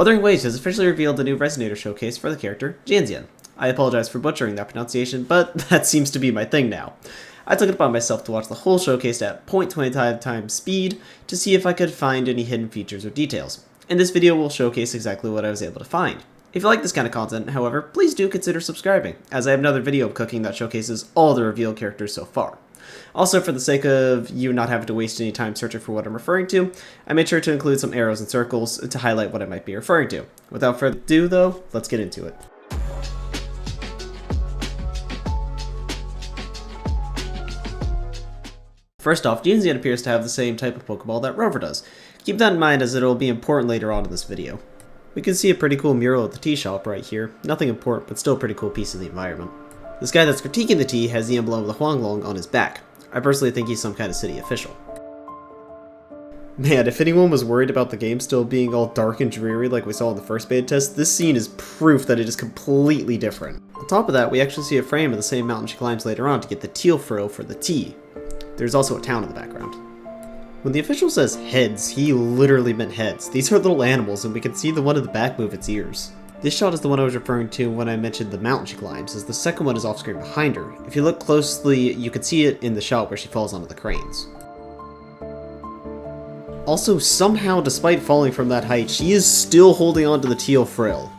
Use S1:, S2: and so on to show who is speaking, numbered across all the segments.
S1: Wuthering Waves has officially revealed a new Resonator showcase for the character Jianxin. I apologize for butchering that pronunciation, but that seems to be my thing now. I took it upon myself to watch the whole showcase at 0.25 times speed to see if I could find any hidden features or details. And this video will showcase exactly what I was able to find. If you like this kind of content, however, please do consider subscribing, as I have another video of cooking that showcases all the revealed characters so far. Also, for the sake of you not having to waste any time searching for what I'm referring to, I made sure to include some arrows and circles to highlight what I might be referring to. Without further ado though, let's get into it. First off, Jianxin appears to have the same type of Pokeball that Rover does. Keep that in mind as it will be important later on in this video. We can see a pretty cool mural at the tea shop right here. Nothing important, but still a pretty cool piece of the environment. This guy that's critiquing the tea has the emblem of the Huanglong on his back. I personally think he's some kind of city official. Man, if anyone was worried about the game still being all dark and dreary like we saw in the first beta test, this scene is proof that it is completely different. On top of that, we actually see a frame of the same mountain she climbs later on to get the teal frill for the tea. There's also a town in the background. When the official says heads, he literally meant heads. These are little animals, and we can see the one in the back move its ears. This shot is the one I was referring to when I mentioned the mountain she climbs, as the second one is off screen behind her. If you look closely, you can see it in the shot where she falls onto the cranes. Also, somehow, despite falling from that height, she is still holding on to the teal frill.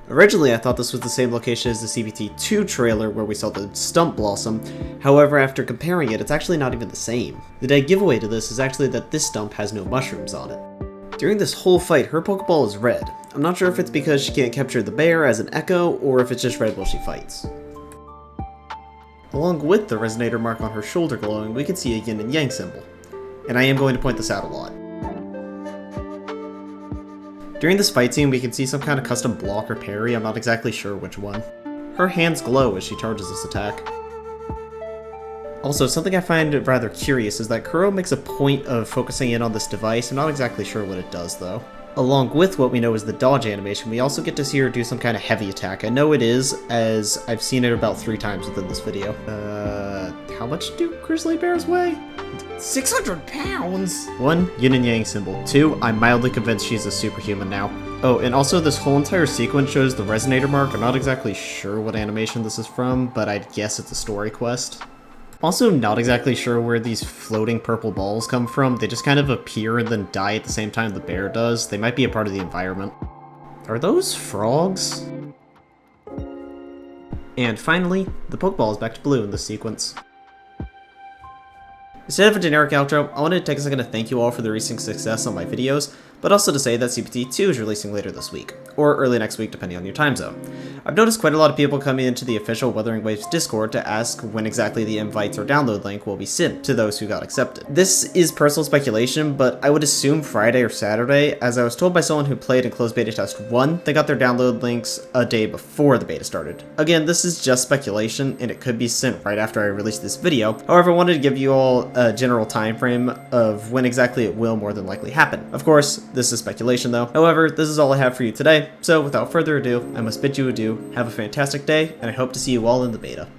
S1: Originally, I thought this was the same location as the CBT2 trailer where we saw the stump blossom. However, after comparing it, it's actually not even the same. The dead giveaway to this is actually that this stump has no mushrooms on it. During this whole fight, her Pokeball is red. I'm not sure if it's because she can't capture the bear as an echo, or if it's just red while she fights. Along with the resonator mark on her shoulder glowing, we can see a yin and yang symbol. And I am going to point this out a lot. During this fight scene, we can see some kind of custom block or parry, I'm not exactly sure which one. Her hands glow as she charges this attack. Also, something I find rather curious is that Kuro makes a point of focusing in on this device. I'm not exactly sure what it does though. Along with what we know is the dodge animation, we also get to see her do some kind of heavy attack. I know it is, as I've seen it about 3 times within this video. How much do grizzly bears weigh? 600 pounds! 1, yin and yang symbol. 2, I'm mildly convinced she's a superhuman now. Oh, and also this whole entire sequence shows the resonator mark. I'm not exactly sure what animation this is from, but I'd guess it's a story quest. Also not exactly sure where these floating purple balls come from. They just kind of appear and then die at the same time the bear does. They might be a part of the environment. Are those frogs? And finally, the Pokeball is back to blue in this sequence. Instead of a generic outro, I wanted to take a second to thank you all for the recent success on my videos, but also to say that CPT2 is releasing later this week, or early next week depending on your time zone. I've noticed quite a lot of people coming into the official Wuthering Waves Discord to ask when exactly the invites or download link will be sent to those who got accepted. This is personal speculation, but I would assume Friday or Saturday, as I was told by someone who played in closed beta test 1, they got their download links a day before the beta started. Again, this is just speculation, and it could be sent right after I release this video. However, I wanted to give you all a general time frame of when exactly it will more than likely happen. Of course, this is speculation though. However, this is all I have for you today, so without further ado, I must bid you adieu, have a fantastic day, and I hope to see you all in the beta.